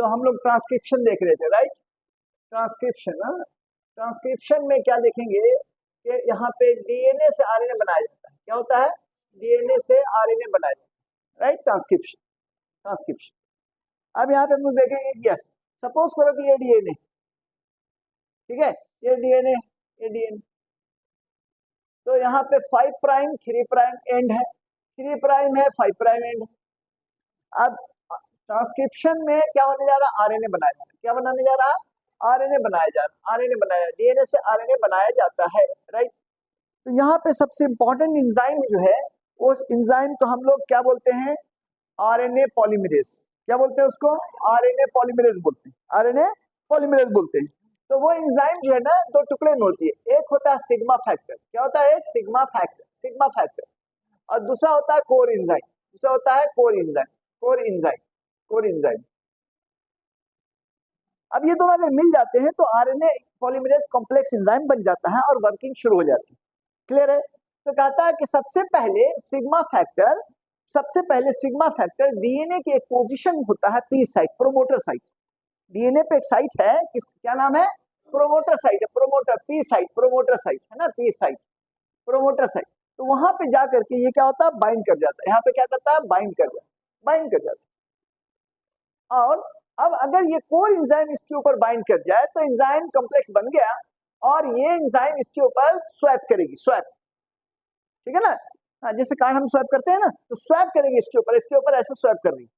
तो हम लोग ट्रांसक्रिप्शन देख रहे थे, राइट। ट्रांसक्रिप्शन, ट्रांसक्रिप्शन में क्या देखेंगे कि यहाँ पे डीएनए से आरएनए बनाया जाता है। क्या होता है? डीएनए से आरएनए बनाया जाता है, राइट। Transcription, transcription. अब यहाँ पे हम लोग देखेंगे, यस, सपोज करो कि ये डीएनए, ठीक है, ये डीएनए, ये डीएनए, तो यहाँ पे 5 प्राइम 3 प्राइम एंड है, 3 प्राइम है, 5 प्राइम एंड है। अब ट्रांसक्रिप्शन में क्या होने जा रहा है? आरएनए बनाया जा रहा है। क्या बनाने जा रहा है? आरएनए बनाया जा रहा है, आरएनए बनाया, डीएनए से आरएनए बनाया जाता है, राइट। तो यहाँ पे सबसे इंपॉर्टेंट एंजाइम जो है, उस एंजाइम को हम लोग क्या बोलते हैं? RNA polymerase. क्या बोलते हैं उसको? आरएनए पॉलीमरेज बोलते हैं, आरएनए पॉलीमरेज बोलते हैं। तो वो एंजाइम जो है ना, दो टुकड़े में होती है। एक होता है सिग्मा फैक्टर। क्या होता है? एक सिग्मा फैक्टर, सिग्मा फैक्टर। और दूसरा होता है कोर एंजाइम, दूसरा होता है core enzyme, core enzyme, core enzyme. अब ये दोनों अगर मिल जाते हैं तो आरएनए पॉलीमरेज कॉम्प्लेक्स एंजाइम बन जाता है और वर्किंग शुरू हो जाती है। क्लियर है? तो कहता है कि सबसे पहले सिग्मा फैक्टर, सबसे पहले सिग्मा फैक्टर डीएनए के एक पोजीशन होता है P site, promoter site. DNA पे एक साइट है, क्या नाम है? प्रोमोटर साइट है, promoter, P site, promoter site है ना, पी साइट, प्रोमोटर साइट। तो वहां पे जाकर के ये क्या होता है? बाइंड कर जाता है। यहाँ पे क्या करता है? बाइंड कर जाता है, बाइंड कर जाता है। और अब अगर ये कोर एंजाइम इसके ऊपर बाइंड कर जाए तो एंजाइम कॉम्प्लेक्स बन गया और ये एंजाइम इसके ऊपर स्वैप करेगी, स्वैप, ठीक है ना। जैसे कार्ड हम स्वैप करते हैं ना, तो स्वैप करेगी इसके ऊपर ऐसे स्वैप कर रही है,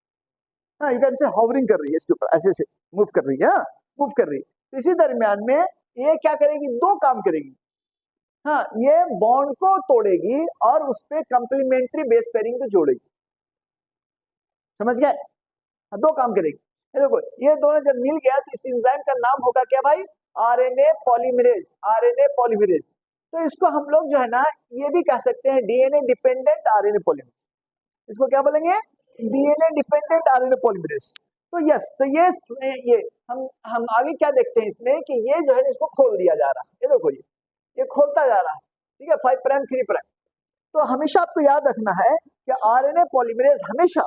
हाँ, ये ऐसे हॉवरिंग कर रही है इसके ऊपर, ऐसे से मूव कर रही है, मूव कर रही है। तो इसी दरमियान में ये क्या करेगी? दो काम करेगी। हाँ, ये बॉन्ड को तोड़ेगी और उस पे कंप्लीमेंट्री बेस पेयरिंग को जोड़ेगी। समझ गए? हाँ, दो काम करेगी। देखो, ये दोनों जब मिल गया तो इस एंजाइम का नाम होगा क्या भाई? RNA polymerase, RNA polymerase. तो इसको हम लोग जो है ना, ये भी कह सकते हैं डीएनए डिपेंडेंट आरएनए पॉलीमरेज। इसको क्या बोलेंगे? DNA dependent RNA polymerase. तो यस, तो ये हम आगे क्या देखते हैं इसमें कि ये जो है इसको खोल दिया जा रहा है। ये देखो, ये खोलता जा रहा है, ठीक है, 5 प्राइम 3 प्राइम। तो हमेशा आपको याद रखना है कि आरएनए पॉलीमरेज हमेशा,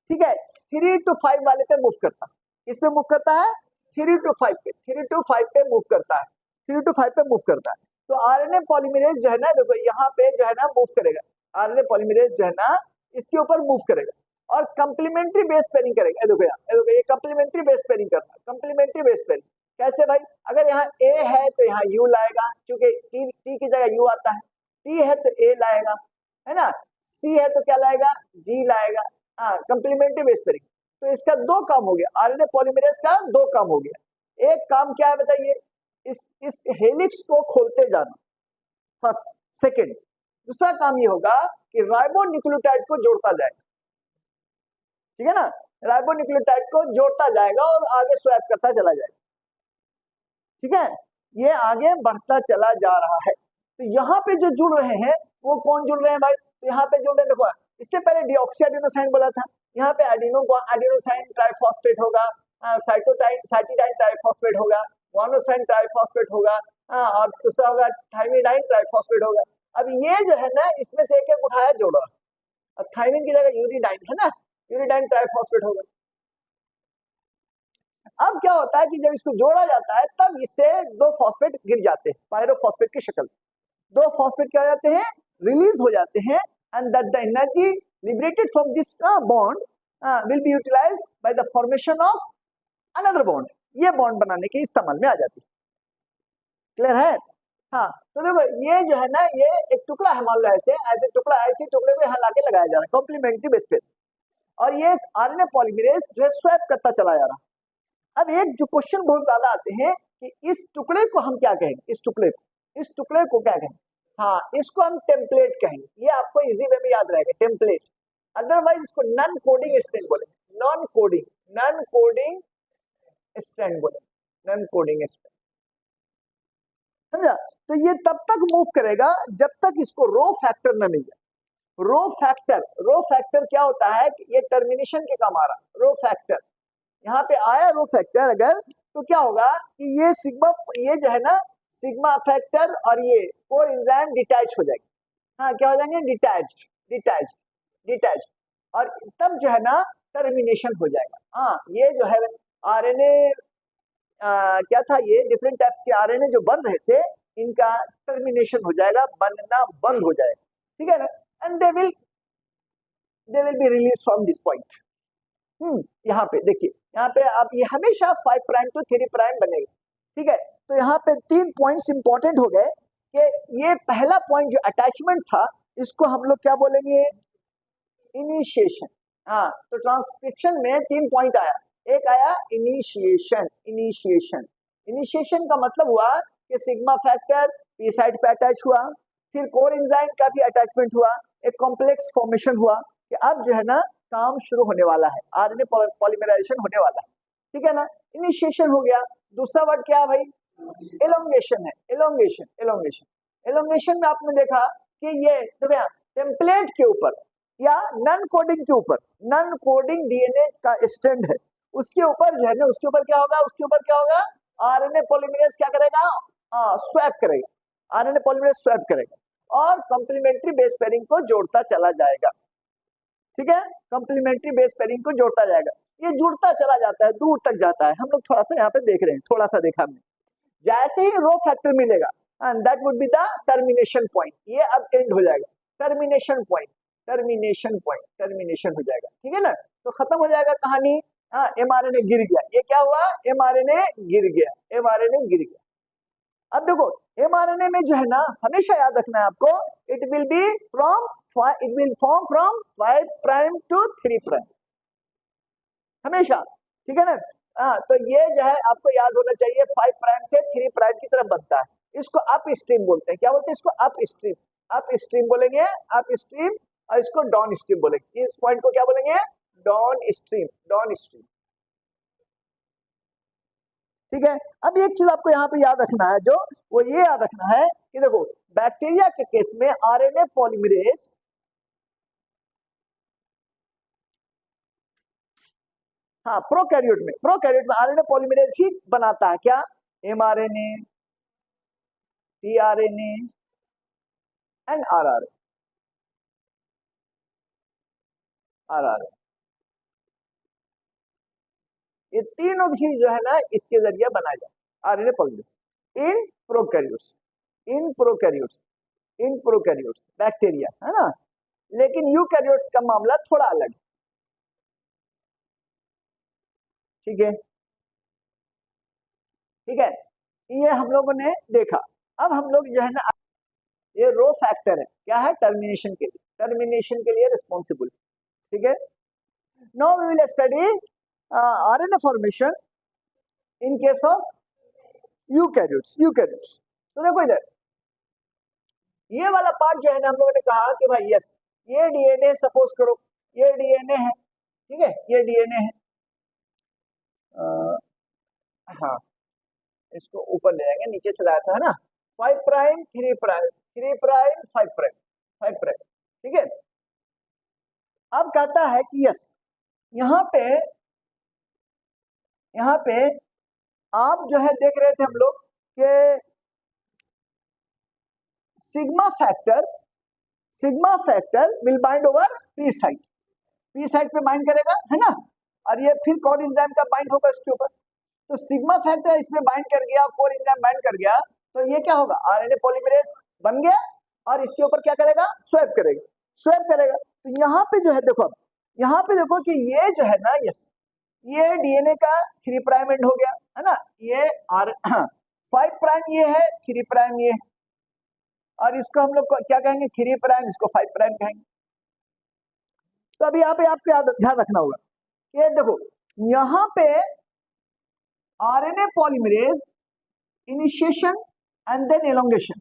ठीक है, 3 to 5 वाले पे मूव करता है। इस पे मूव करता है 3 to 5 पे, 3 to 5 पे मूव करता है, 3 to 5 पे मूव करता है। तो आरएनए पॉलीमरेज जो है ना, देखो यहाँ पे जो है ना मूव करेगा, आरएनए पॉलीमरेज जो है ना इसके ऊपर मूव करेगा और कंप्लीमेंट्री बेस पेयरिंग करेगा। देखो यहाँ, ये कंप्लीमेंट्री बेस पेयरिंग करता है, कंप्लीमेंट्री बेस पेयरिंग कैसे भाई? अगर यहाँ ए है तो यहाँ यू लाएगा, क्योंकि टी की जगह यू आता है, टी है तो ए लाएगा, है ना, सी है तो क्या लाएगा? जी लाएगा। हाँ, कंप्लीमेंट्री बेस पेयरिंग। तो इसका दो काम हो गया, आरएनए पॉलीमरेज का दो काम हो गया। एक काम क्या है बताइए? इस हेलिक्स को खोलते जाना, फर्स्ट। सेकंड, दूसरा काम ये होगा कि राइबोन्यूक्लियोटाइड को जोड़ता जाएगा, ठीक है ना, राइबोन्यूक्लियोटाइड को जोड़ता जाएगा और आगे स्वैप करता चला जाएगा, ठीक है, ये आगे बढ़ता चला जा रहा है। तो यहाँ पे जो जुड़ रहे हैं वो कौन जुड़ रहे हैं भाई? तो यहाँ पे जुड़ रहे हैं, देखो इससे पहले डीऑक्सीएडेनोसाइन बोला था, यहाँ पे एडेनोसाइन ट्राइफॉस्फेट होगा, साइटोडाइन ट्राइफॉस्फेट होगा, मोनोसाइन ट्राइफॉस्फेट होगा, और दूसरा होगा थायमिडाइन ट्राइफॉस्फेट होगा। अब ये जो है ना, इसमें से एक एक उठाया जोड़ा, अब थायमिन की जगह यूरिडाइन है ना, यूरिडाइन ट्राइफॉस्फेट होगा। अब क्या होता है कि जब इसको जोड़ा जाता है तब इससे दो फॉस्फेट गिर जाते हैं, पायरोफॉस्फेट की शक्ल। दो फॉस्फेट क्या हो जाते हैं? रिलीज हो जाते हैं, and that the energy liberated from this bond will be utilised by the formation of another bond. ये बॉन्ड बनाने के इस्तेमाल में आ जाती है। क्लियर है? हाँ, तो देखो ये जो है ना, ये एक टुकड़ा है, मान लो ऐसे टुकड़ा, ऐसे टुकड़े को यहाँ लाके लगाया जा रहा है कॉम्प्लीमेंट्री बेस पे, और ये आरएनए पॉलीमरेज जो है स्वैप करता चला जा रहा है। अब एक जो क्वेश्चन बहुत ज्यादा आते हैं कि इस टुकड़े को हम क्या कहेंगे? इस टुकड़े को क्या कहेंगे? हाँ, इसको हम टेम्पलेट कहेंगे। ये आपको इजी वे में याद रहेगा, टेम्पलेट। अदरवाइज इसको नॉन कोडिंग स्ट्रैंड बोलेंगे, नॉन कोडिंग स्ट्रैंड बोलेंगे, नॉन कोडिंग स्ट्रैंड। समझा? तो ये तब तक मूव करेगा जब तक इसको रो फैक्टर न मिल जाए। रो फैक्टर क्या होता है कि ये टर्मिनेशन के काम आ रहा, रो फैक्टर यहाँ पे आया। रो फैक्टर अगर, तो क्या होगा कि ये सिग्मा, ये जो है ना सिग्मा फैक्टर और ये कोर एंजाइम डिटैच हो जाएगी। हाँ, क्या हो जाएंगे? डिटैच्ड, और तब जो है ना टर्मिनेशन हो जाएगा। हाँ, ये जो है आरएनए क्या था, ये डिफरेंट टाइप्स के आरएनए जो बन रहे थे, इनका टर्मिनेशन हो जाएगा, बनना बंद हो जाएगा, ठीक है ना, and they will be release from this point. यहाँ पे देखिए, यहाँ पे अब ये हमेशा 5 प्राइम टू 3 प्राइम बनेगा, ठीक है। तो यहाँ पे 3 पॉइंट्स इंपॉर्टेंट हो गए कि ये पहला पॉइंट जो अटैचमेंट था, इसको हम लोग क्या बोलेंगे, इनिशिएशन। हाँ, तो ट्रांसक्रिप्शन में 3 पॉइंट आया, एक आया इनिशिएशन। इनिशिएशन का मतलब हुआ कि सिग्मा फैक्टर पी साइड पे अटैच हुआ, फिर कोर एंजाइम का भी अटैचमेंट हुआ, एक कॉम्प्लेक्स फॉर्मेशन हुआ कि अब जो है ना काम शुरू होने वाला है, आरएनए पॉलीमराइजेशन होने वाला है, ठीक है ना, इनिशिएशन हो गया। दूसरा वर्ड क्या है भाई, एलोंगेशन है, एलोंगेशन में आपने देखा कि ये देखो टेम्पलेट के ऊपर या नन कोडिंग के ऊपर, नन कोडिंग डीएनए का स्टैंड है, उसके ऊपर जो है ना, उसके ऊपर क्या होगा, आरएनए पॉलीमरेज क्या करेगा, स्वैप करेगा, आरएनए पॉलीमरेज स्वैप करेगा और कंप्लीमेंट्री बेस पेयरिंग को जोड़ता चला जाएगा, ठीक है, कंप्लीमेंट्री बेस पेयरिंग को जोड़ता जाएगा। ये जुड़ता चला जाता है, दूर तक जाता है, हम लोग थोड़ा सा यहाँ पे देख रहे हैं, थोड़ा सा देखा हमने, जैसे ही रो फैक्टर मिलेगा and that would be the termination point, ये अब एंड हो जाएगा, टर्मिनेशन पॉइंट हो जाएगा, ठीक है ना, तो खत्म हो जाएगा कहानी। एमआरएनए गिर गया, ये क्या हुआ, एमआरएनए गिर गया। अब देखो एमआरएनए में जो है ना, हमेशा याद रखना है आपको, it will form from 5 prime to 3 prime, हमेशा, ठीक है ना। तो ये जो है आपको याद होना चाहिए, 5 प्राइम से 3 प्राइम की तरफ बनता है, इसको अप स्ट्रीम बोलते हैं, क्या बोलते हैं इसको, अप स्ट्रीम बोलेंगे, अप स्ट्रीम, और इसको डाउन स्ट्रीम बोलेंगे, इस पॉइंट को क्या बोलेंगे, डाउन स्ट्रीम, ठीक है। अब एक चीज आपको यहाँ पे याद रखना है, जो वो ये याद रखना है कि देखो बैक्टीरिया के केस में आरएनए पॉलीमरेज, हाँ प्रोकैरियोट में आरएनए पॉलीमरेज ही बनाता है, क्या, एमआरएनए, टीआरएनए एंड आरआरएनए, ये तीनों चीज जो है ना इसके जरिए बनाया जाए RNA polymerase in prokaryotes bacteria, है ना, लेकिन यूकैरियोट्स का मामला थोड़ा अलग, ठीक है, ये हम लोगों ने देखा। अब हम लोग जो है ना, ये रो फैक्टर है, क्या है, टर्मिनेशन के लिए रिस्पॉन्सिबल, ठीक है। Now we will study RNA formation in case of eukaryotes. तो देखो इधर ये वाला पार्ट जो है ना, हम लोगों ने कहा कि भाई यस, ये डीएनए, सपोज करो ये डीएनए है, ठीक है, ये डीएनए है, हाँ इसको ऊपर ले जाएंगे, नीचे से लाया था, है ना, 5 प्राइम 3 प्राइम 5 प्राइम, ठीक है। अब कहता है कि यस, यहाँ पे आप जो है देख रहे थे हम लोग कि sigma factor will bind over P site पे बाइंड करेगा, है ना, और ये फिर कोर एंजाइम का बाइंड होगा इसके ऊपर, तो सिग्मा फैक्टर इसमें बाइंड कर गया, कोर एंजाइम बाइंड कर गया, तो ये क्या होगा, आरएनए पॉलीमरेज बन गया और इसके ऊपर क्या करेगा, स्वैप करेगा। तो यहाँ पे जो है देखो, अब यहाँ पे देखो कि ये जो है ना, यस, ये डीएनए का 3 प्राइम एंड हो गया, है ना, ये 5 प्राइम ये है, 3 प्राइम ये है, और इसको हम लोग क्या कहेंगे, 3 प्राइम, इसको 5 प्राइम कहेंगे। तो अभी यहाँ पे आपको ध्यान रखना होगा, ये देखो यहाँ पे RNA polymerase initiation and then elongation,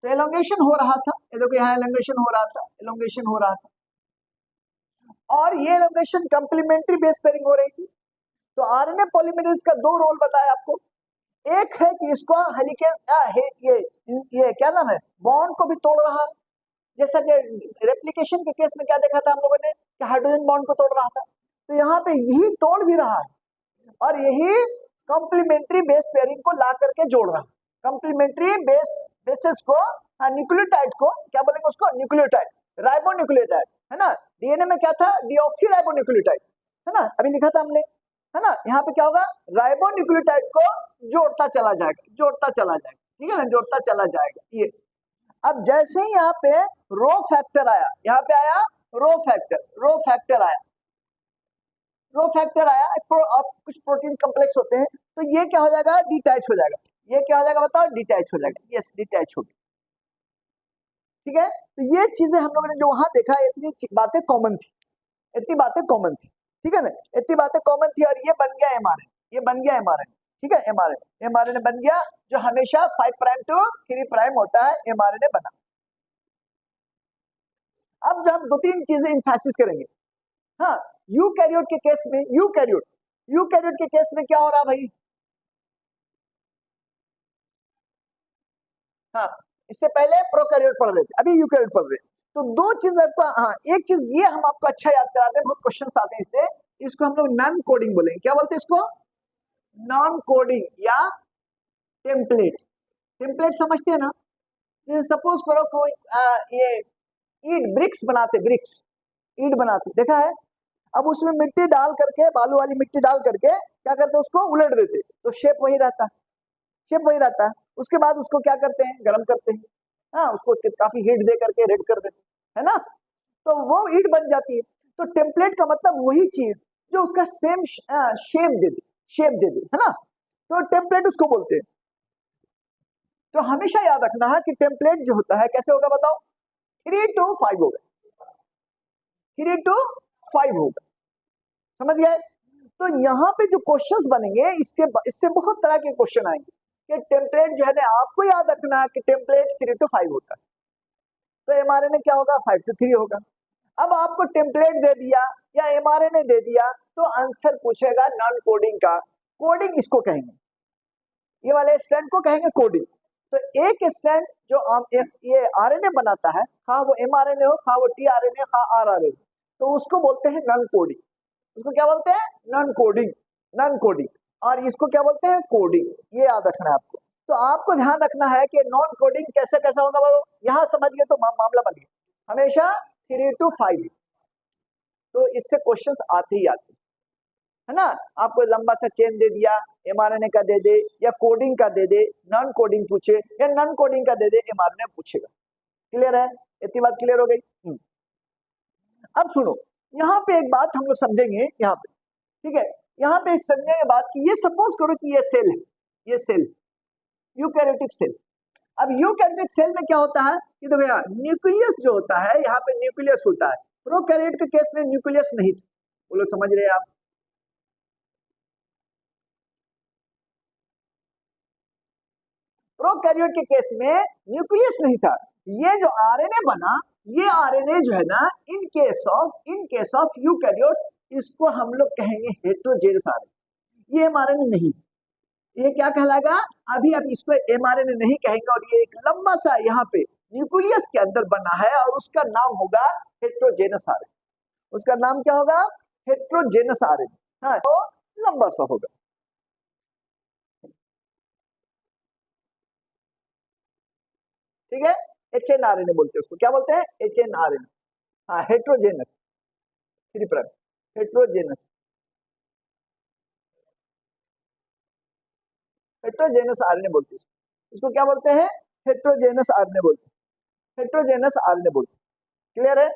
तो एलोंगेशन हो रहा था, ये देखो यहाँ एलोंगेशन हो रहा था, और ये एलोंगेशन कंप्लीमेंट्री बेस पेयरिंग हो रही थी। तो आरएनए पॉलीमरेज का 2 रोल बताया आपको, एक है कि इसको हेलिकेज, ये क्या नाम है, बॉन्ड को भी तोड़ रहा है, जैसा कि रेप्लिकेशन के केस में क्या देखा था हम लोगों ने कि हाइड्रोजन बॉन्ड को तोड़ रहा था, तो यहाँ पे यही तोड़ भी रहा है और यही कॉम्प्लीमेंट्री बेस पेयरिंग को ला करके जोड़ रहा है, कॉम्प्लीमेंट्री बेसिस को, न्यूक्लियोटाइड को क्या बोलेंगे उसको, न्यूक्लियोटाइड, राइबोन्यूक्लियोटाइड, है ना, डीएनए में क्या था, डीऑक्सी राइबोन्यूक्लियोटाइड, है ना, अभी लिखा था हमने, है ना। यहाँ पे क्या होगा, राइबोन्यूक्लियोटाइड को जोड़ता चला जाएगा, जोड़ता चला जाएगा, ठीक है ना, जोड़ता चला जाएगा ये। अब जैसे ही यहाँ पे रो फैक्टर आया, यहाँ पे आया रो फैक्टर, रो फैक्टर आया, रो फैक्टर आया, अब कुछ प्रोटीन कॉम्प्लेक्स होते हैं, तो ये क्या हो जाएगा, डिटैच हो जाएगा। ये क्या हो जाएगा बताओ, डिटैच हो जाएगा, यस डिटैच हो गया, ठीक है। तो ये चीजें हम लोगों ने जो वहां देखा, इतनी बातें कॉमन थी, इतनी बातें कॉमन थी, ठीक है ना, इतनी बातें कॉमन थी, और ये बन गया एमआरएन, ये बन गया एमआरएन, ठीक है, एमआरएन, एमआरएन बन गया, जो हमेशा 5 प्राइम टू 3 प्राइम होता है, एमआरएन बना। अब जब हम 2-3 चीजें इंफेसिस करेंगे, हाँ, यूकैरियोट के केस में, यूकैरियोट के केस में क्या हो रहा भाई, हाँ, इससे पहले प्रोकैरियोट पढ़ रहे थे, अभी यूकैरियोट पढ़ रहे हैं। तो दो चीज आपका, हाँ, एक चीज ये हम आपको अच्छा याद कराते हैं, बहुत क्वेश्चन आते हैं इससे, इसको हम लोग नॉन कोडिंग बोलेंगे, क्या बोलते हैं इसको, नॉन कोडिंग या टेम्पलेट। टेम्पलेट समझते हैं ना, सपोज करो कोई ये ईट ब्रिक्स बनाते, ब्रिक्स ईट बनाते, देखा है, अब उसमें मिट्टी डाल करके, बालू वाली मिट्टी डाल करके क्या करते, उसको उलट देते, तो शेप वही रहता है, शेप वही रहता है। उसके बाद उसको क्या करते हैं, गर्म करते हैं, हाँ, उसको काफी हीट दे करके रेड कर देते हैं, है ना, तो वो ईट बन जाती है। तो टेम्पलेट का मतलब वही चीज जो उसका सेम शेप दे दे, शेप दे दे, है ना, तो टेम्पलेट उसको बोलते हैं। तो हमेशा याद रखना है कि टेम्पलेट जो होता है कैसे होगा बताओ, 3 to 5 होगा, 3 to 5 होगा, समझ गए। तो यहाँ पे जो क्वेश्चंस बनेंगे, इससे बहुत तरह के क्वेश्चन आएंगे कि टेम्पलेट जो है ना, आपको याद रखना है कि टेम्पलेट 3 to 5 होता है, तो एमआरएनए क्या होगा, 5 to 3 होगा। अब आपको टेम्पलेट दे दिया या एमआरएनए दे दिया, तो आंसर पूछेगा नॉन कोडिंग का, कोडिंग इसको कहेंगे, ये वाले स्ट्रैंड को कहेंगे कोडिंग। तो एक स्ट्रैंड जो ये आरएनए बनाता है, हाँ वो एमआरएनए हो, हाँ वो टीआरएनए, हाँ आरआरएनए, तो उसको बोलते हैं नॉन कोडिंग, उसको क्या बोलते हैं, नॉन कोडिंग, नॉन कोडिंग, और इसको क्या बोलते हैं, कोडिंग, ये याद रखना है आपको। तो आपको ध्यान रखना है कि नॉन कोडिंग कैसे कैसा होगा, वो यहाँ समझ गए तो मामला बन गया, हमेशा 3 to 5, तो इससे क्वेश्चंस आते ही आते, है ना। आपको लंबा सा चेन दे दिया, एमआरएनए का दे दे या कोडिंग का दे दे, नॉन कोडिंग पूछे या नॉन कोडिंग का दे दे, एमआरएनए पूछेगा, क्लियर है, इतनी बात क्लियर हो गई। अब सुनो, यहाँ पे एक बात हम लोग समझेंगे, यहाँ पे, ठीक है, यहाँ पे एक समझेंगे बात कि ये सपोज करो कि ये सेल है, ये सेल यूकैरियोटिक सेल। अब यूकैरियोटिक सेल में क्या होता है कि देखो यार, न्यूक्लियस जो होता है, यहाँ पे न्यूक्लियस होता है, प्रोकैरियोट के केस में न्यूक्लियस नहीं, वो लोग समझ रहे हैं आप, प्रोकैरियोट के केस में न्यूक्लियस नहीं था। ये जो आरएनए बना, ये आरएनए जो है ना, इन केस ऑफ यूकैरियोट्स, इसको हम लोग कहेंगे हेटेरोजेनस आरएनए, ये एमआरएनए नहीं, ये क्या कहलाएगा, अभी अब इसको एमआरएनए नहीं कहेंगे, और ये एक लंबा सा यहाँ पे न्यूक्लियस के अंदर बना है, और उसका नाम होगा हेटेरोजेनस आरएनए, उसका नाम क्या होगा, हेटेरोजेनस आरएनए, हाँ, तो लंबा सा होगा, ठीक है, एचएनआरएनए बोलते हैं उसको, क्या बोलते हैं, एचएनआरएनए, हाँ, heterogeneous 3 prime, heterogeneous, heterogeneous RNA बोलते हैं इसको, क्या बोलते हैं, हेटेरोजेनस आरएनए बोलते हैं, हेटेरोजेनस आरएनए बोलते हैं, क्लियर है।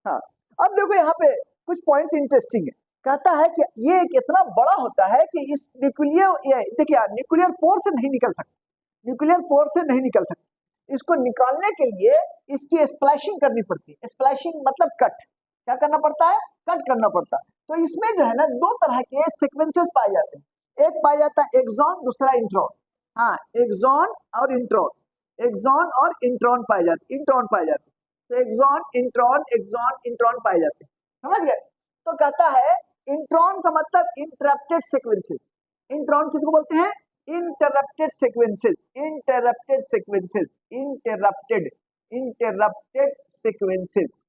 हाँ, अब देखो यहाँ पे कुछ पॉइंट्स इंटरेस्टिंग है, कहता है कि ये एक इतना बड़ा होता है कि इस न्यूक्लियर, देखिए न्यूक्लियर पोर से नहीं निकल सकता, न्यूक्लियर पोर से नहीं निकल सकता, इसको निकालने के लिए इसकी स्प्लैशिंग करनी पड़ती है, स्प्लैशिंग मतलब कट, क्या करना पड़ता है, कट करना पड़ता है। तो इसमें जो है ना, 2 तरह के सीक्वेंसेस पाए जाते हैं, एक पाया जाता है एक्सॉन, दूसरा इंट्रॉन, हाँ, एक्सॉन और इंट्रॉन, एक्सॉन और इंट्रॉन पाए जाते, इंट्रॉन पाए जाते, तो एक्सॉन इंट्रॉन पाए जाते हैं, समझ गए। तो कहता है इंट्रॉन का मतलब इंटरप्टेड सीक्वेंसेस, इंट्रॉन किसको बोलते हैं, interrupted sequences, interrupted sequences, interrupted sequences,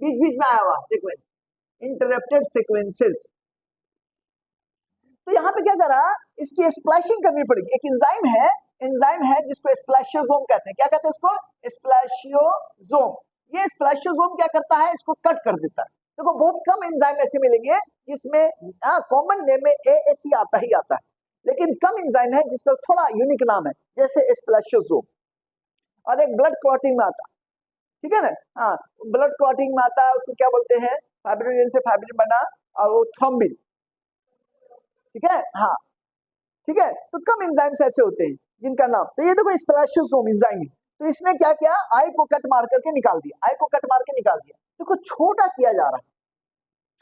बीच बीच में आया हुआ सीक्वेंस, इंटरप्टेड सीक्वेंसेस। तो यहाँ पे क्या करा, इसकी स्प्लैशिंग करनी पड़ेगी, एक एंजाइम है जिसको स्प्लैशियोसोम कहते हैं, क्या कहते हैं उसको, स्प्लैशियोसोम। ये स्प्लैशियोसोम क्या करता है, इसको कट कर देता है, देखो बहुत कम एंजाइम ऐसे मिलेंगे जिसमें कॉमन नेम में AAC आता ही आता है, लेकिन कम एंजाइम है जिसका थोड़ा यूनिक नाम है, जैसे स्प्लैशियोसोम। और एक ब्लड क्लॉटिंग में आता, ठीक है ना, हाँ ब्लड क्लॉटिंग में आता है, उसको क्या बोलते हैं, फाइब्रिनोजेन से फाइब्रिन बना और वो थ्रोम्बिन, ठीक है, हाँ ठीक है। तो कम एंजाइम्स ऐसे होते हैं जिनका नाम, तो ये देखो स्प्लैशियोसोम एंजाइम है, तो इसने क्या किया, आई को कट मार करके निकाल दिया, आई को कट मार के निकाल दिया, देखो छोटा किया जा रहा है,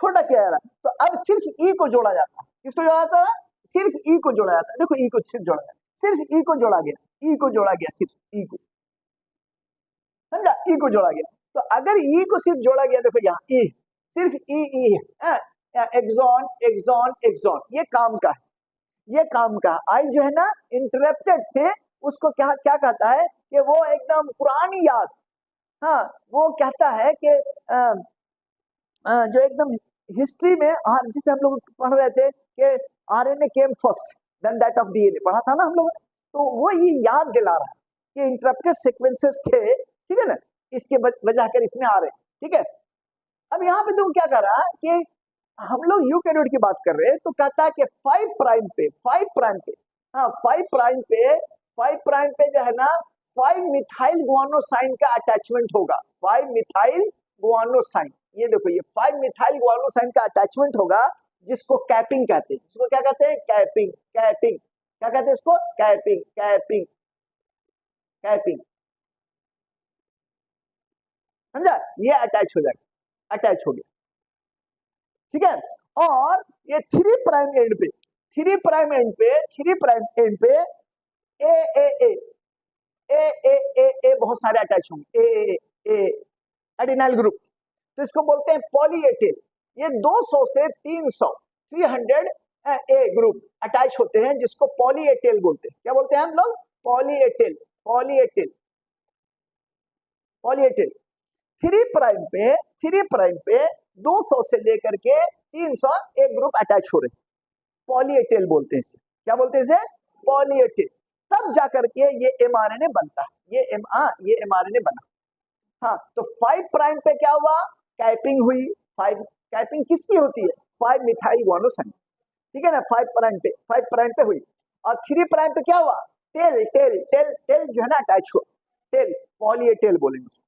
छोटा किया जा रहा है। तो अब सिर्फ ई को जोड़ा जाता है, किसको जोड़ा जाता है, सिर्फ ई को जोड़ा जाता है, देखो ई को सिर्फ जोड़ा गया, सिर्फ ई को जोड़ा गया, ई को जोड़ा गया, सिर्फ ई को, समझा, ई को जोड़ा गया। तो अगर ई को सिर्फ जोड़ा गया, देखो यहाँ ई, सिर्फ ई है, एक्सॉन एक्सॉन एक्सॉन, ये काम का है, ये काम का। आई जो है ना इंटरप्टेड से उसको क्या क्या कहता है कि वो एकदम पुरानी याद, हाँ वो कहता है कि जो एकदम हिस्ट्री में जिसे हम लोग पढ़ रहे थे कि RNA came first then that of DNA, पढ़ा था ना हम लोग, तो वो ये याद दिला रहा है कि इंटरप्टेड सीक्वेंसेस थे, ठीक है ना, इसके वजह कर इसमें आ रहे, ठीक है। अब यहाँ पे तुम क्या कर रहा है कि हम लोग यूकैरियोट की बात कर रहे हैं, तो कहता है कि 5 प्राइम पे, 5 प्राइम पे, हाँ 5 प्राइम पे, 5 प्राइम पे जो है ना 5 मिथाइल गुआनोसाइन का अटैचमेंट होगा, 5 मिथाइल गुआनोसाइन, ये देखो ये 5 मिथाइल गुआनोसाइन का अटैचमेंट होगा, जिसको कैपिंग कहते हैं, इसको क्या कहते हैं, कैपिंग, कैपिंग, क्या कहते हैं इसको, कैपिंग, कैपिंग, कैपिंग, समझा, ये अटैच हो जाएगा, अटैच हो गया, ठीक है। और ये 3 प्राइम एंड पे, 3 प्राइम एंड पे, 3 प्राइम एंड पे ए ए ए ए ए ए ए बहुत सारे अटैच होंगे, ए एडिनाइल ग्रुप, तो इसको बोलते हैं पॉलीएटेल। ये 200 से 300 300 ए ग्रुप अटैच होते हैं, जिसको पॉलीएटेल बोलते हैं, क्या बोलते हैं हम लोग, पॉलीएटेल, पॉलीएटेल, पॉलीएटेल। 3 प्राइम पे, 3 प्राइम पे 200 से लेकर के 300 एक ग्रुप अटैच हो रहे, पॉलीएटेल बोलते हैं इसे, क्या बोलते हैं इसे, पॉलीएटेल। तब जाकर के ये mRNA बनता है, ये mRNA बना, हाँ। तो 5 प्राइम पे क्या हुआ, कैपिंग हुई, 5 कैपिंग किसकी होती है, 5 मिथाइल गुआनोसाइन, ठीक है ना, 5 प्राइम पे, 5 प्राइम पे हुई। और 3 प्राइम पे क्या हुआ, टेल टेल टेल टेल जो है ना अटैच हुआ, टेल, पॉलीएटेल बोलेंगे उसको,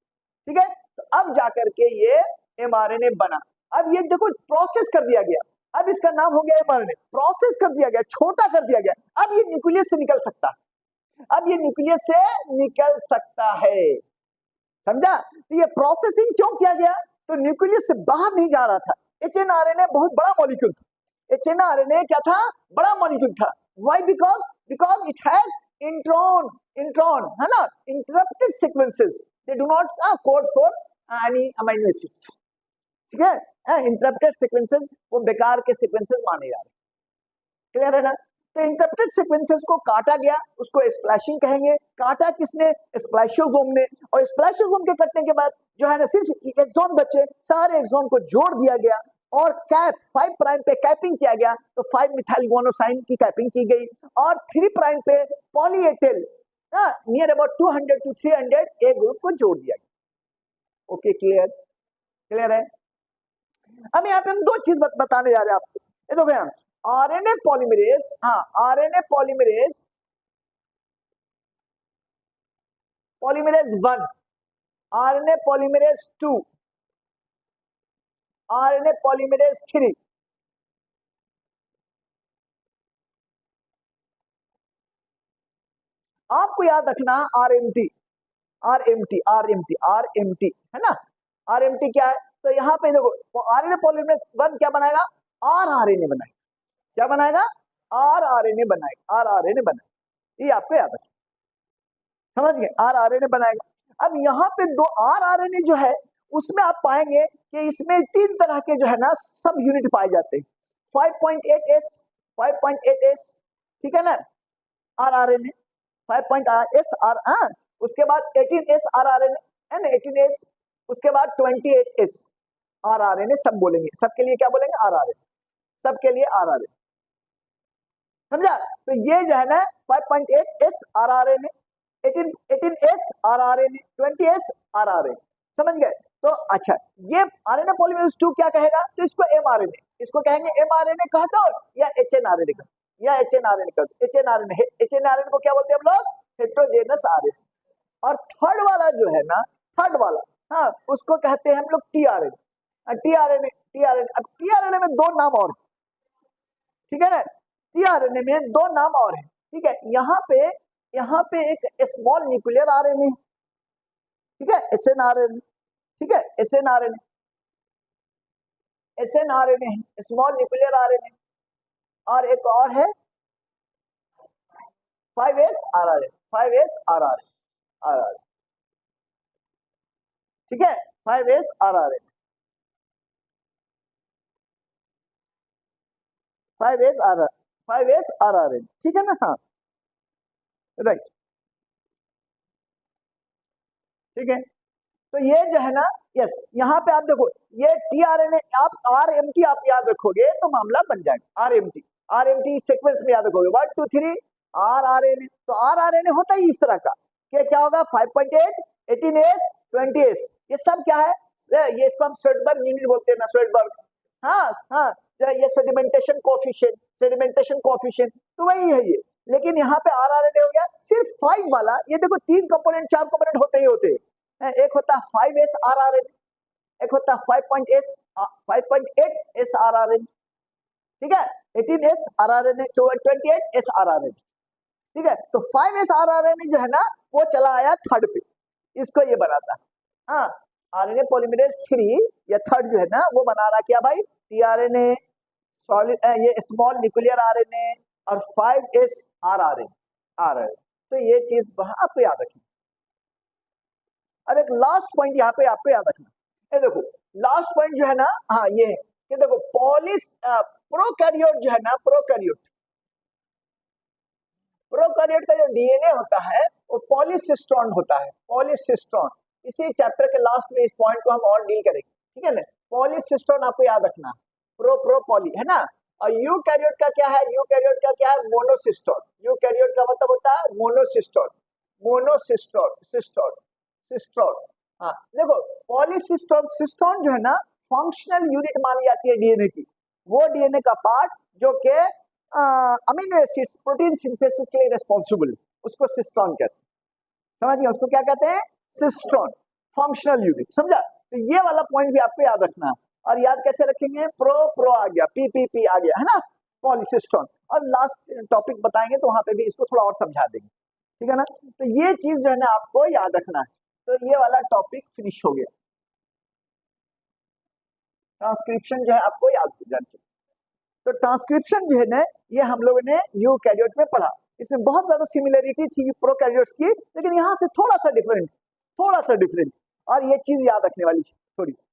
ठीक है। तो अब जाकर के ये mRNA बना, अब ये देखो प्रोसेस कर दिया गया, अब इसका नाम हो गया mRNA, प्रोसेस कर दिया गया, छोटा कर दिया गया, अब ये न्यूक्लियस से निकल सकता है, अब ये न्यूक्लियस से निकल सकता है, समझा। तो ये प्रोसेसिंग क्यों किया गया, तो न्यूक्लियस से बाहर नहीं जा रहा था, HNRNA बहुत बड़ा मॉलिक्यूल था, HNRNA क्या था, बड़ा मॉलिक्यूल था, why, because it has intron, intron है ना, interrupted sequences, they do not code for any amino acids, ठीक है, इंटरप्टेड सीक्वेंसेस वो बेकार के सीक्वेंसेस माने जा रहे, क्लियर है ना। तो इंटरप्टेड सीक्वेंसेस को काटा गया, उसको स्प्लैशिंग कहेंगे, काटा किसने, स्प्लैशियोसोम ने, और स्प्लैशियोसोम के कटने के बाद जो है ना सिर्फ एक्सॉन बचे, सारे एक्सॉन को जोड़ दिया गया और कैप 5 प्राइम पे कैपिंग किया गया, तो 5 मिथाइल गुआनोसाइन की कैपिंग की गई, और 3 प्राइम पे poly A tail near about 200 to 300 A group को जोड़ दिया गया, ओके क्लियर, क्लियर है। अब यहाँ पे हम 2 चीज बताने जा रहे हैं आपको, ये देखो यहाँ RNA polymerase, RNA polymerase, polymerase 1, RNA polymerase 2, RNA polymerase 3, आपको याद रखना RMT, RMT, RMT, RMT है ना, RMT क्या है, तो यहाँ पे देखो RNA पॉलीमरेज 1 क्या बनाएगा, rRNA बनाएगा, क्या बनाएगा, rRNA बनाएगा, rRNA बनाएगा, ये आपको याद रखना, समझ गए, rRNA बनाएगा। अब यहाँ पे 2 rRNA जो है उसमें आप पाएंगे कि इसमें 3 तरह के जो है ना सब यूनिट पाए जाते हैं, 5.8s, 5.8s, ठीक है ना, rRNA 5.8s उसके बाद 18s rRNA है ना, 18s, उसके बाद 28s rRNA, सब बोलेंगे, सबके लिए क्या बोलेंगे, rRNA, सबके लिए rRNA, समझा। तो ये जो है ना 5.8s rRNA, 18s rRNA, 20s rRNA, समझ गए। तो अच्छा, ये आरएनए पॉलीमरेज 2 क्या कहेगा, तो इसको एमआरएनए, इसको कहेंगे एमआरएनए कह दो या एचएनआरएनए कह दो, या एचएनआरएनए कह दो। एचएनआरएनए को क्या बोलते हैं हम लोग, हेटेरोजेनस आरएनए। और थर्ड वाला जो है ना, थर्ड वाला, हाँ, उसको कहते हैं हम लोग टीआरएनए। टीआरएनए अब टीआरएनए में दो नाम और, ठीक है ना, टीआरएनए में दो नाम और है, ठीक है। यहाँ पे एक स्मॉल न्यूक्लियर आरएनए, ठीक है, एसएनआरएनए, ठीक है, एसएनआरएनए है, स्मॉल न्यूक्लियर आरएनए। और एक और है 5s आरआरएनए, 5s आरआरएनए, ठीक है, 5s आरआरएनए, 5s आरआरएनए, ठीक है ना, हाँ, राइट, ठीक है। तो ये जो है ना, यस, यहाँ पे आप देखो, ये टीआरएनए, आप आरएमटी आप याद रखोगे तो मामला बन जाएगा। आरएमटी सीक्वेंस में याद रखोगे 1 2 3 आरआरएनए। तो आरआरएनए होता ही इस तरह का, क्या होगा, 5.8, 18s, 20s, ये सब क्या है, ये इसको हम स्वेटबर्ग यूनिट बोलते हैं ना, स्वेटबर्ग, हाँ हाँ, ये सेडिमेंटेशन कोएफिशिएंट, तो वही है ये। लेकिन यहाँ पे आरआरएनए हो गया सिर्फ 5 वाला, ये देखो 3 कंपोनेंट 4 कंपोनेंट होते ही होते हैं। एक होता है 5s आरआरएनए, एक होता है 5.8 s आरआरएनए, ठीक है, 18s आरआरएनए, 28s आरआरएनए, ठीक है। तो 5s आरआरएनए जो है ना, वो चला आया थर्ड पे, इसको ये बनाता है, हाँ, आरएनए पॉलीमरेज 3 या थर्ड जो है ना, वो बना रहा क्या भाई, टीआरएनए, सॉलिड, ये स्मॉल न्यूक्लियर आरएनए और 5s आरआरएनए। तो ये चीज आपको याद रखना। अब एक लास्ट पॉइंट यहाँ पे आपको याद रखना, ये देखो लास्ट पॉइंट जो है ना, हाँ, ये है कि देखो प्रोकैरियोट जो है ना, प्रोकैरियोट का जो डीएनए होता है वो पॉलीसिस्टोन होता है, पॉलीसिस्टोन। इसी चैप्टर के लास्ट में इस पॉइंट को हम और डील करेंगे, ठीक है ना। पॉलीसिस्टोन आपको याद रखना, पॉली है ना। और यूकैरियोट का क्या है, यूकैरियोट का क्या है, मोनोसिस्टोन। यूकैरियोट का मतलब होता है मोनोसिस्टोन, सिस्टोन, हाँ, देखो सिस्टोन जो है ना, फंक्शनल यूनिट मानी जाती है डीएनए की, वो डीएनए का पार्ट जो के अमीनो एसिड्स प्रोटीन सिंथेसिस के लिए रिस्पॉन्सिबल, उसको सिस्टोन कहते हैं, समझ गए, उसको क्या कहते हैं, सिस्टोन, फंक्शनल यूनिट, समझा। तो ये वाला पॉइंट भी आपको याद रखना है। और याद कैसे रखेंगे, प्रो आ गया, पी आ गया, है ना, पॉलीसिस्टोन। और लास्ट टॉपिक बताएंगे तो वहां पे भी इसको थोड़ा और समझा देंगे, ठीक है ना। तो ये चीज जो है ना आपको याद रखना है। तो ये वाला टॉपिक फिनिश हो गया। ट्रांसक्रिप्शन जो है आपको याद जाना चाहिए। तो ट्रांसक्रिप्शन जो है ना, ये हम लोगों ने यूकैरियोट में पढ़ा, इसमें बहुत ज्यादा सिमिलरिटी थी प्रोकैरियोट्स की, लेकिन यहाँ से थोड़ा सा डिफरेंट, और ये चीज याद रखने वाली थोड़ी सी,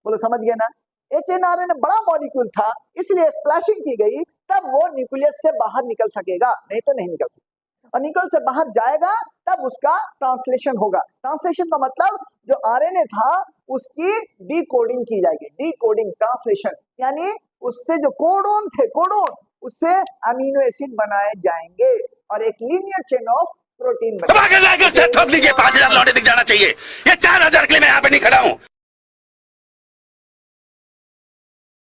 बोलो समझ गए ना। एचएनआरएनए बड़ा मॉलिक्यूल था, इसलिए स्प्लैशिंग की गई, तब वो न्यूक्लियस से बाहर निकल सकेगा, नहीं तो नहीं निकल सकेगा। और निकल से बाहर जाएगा तब उसका ट्रांसलेशन होगा। ट्रांसलेशन का मतलब जो आरएनए था उसकी डिकोडिंग की जाएगी, डिकोडिंग, ट्रांसलेशन, यानी उससे जो कोडोन थे, उससे अमीनो एसिड बनाए जाएंगे और एक लीनियर चेन ऑफ प्रोटीन बनेगा। 5000 लौटे दिख जाना चाहिए, ये 4000 के लिए मैं यहाँ पे नहीं खड़ा हूँ।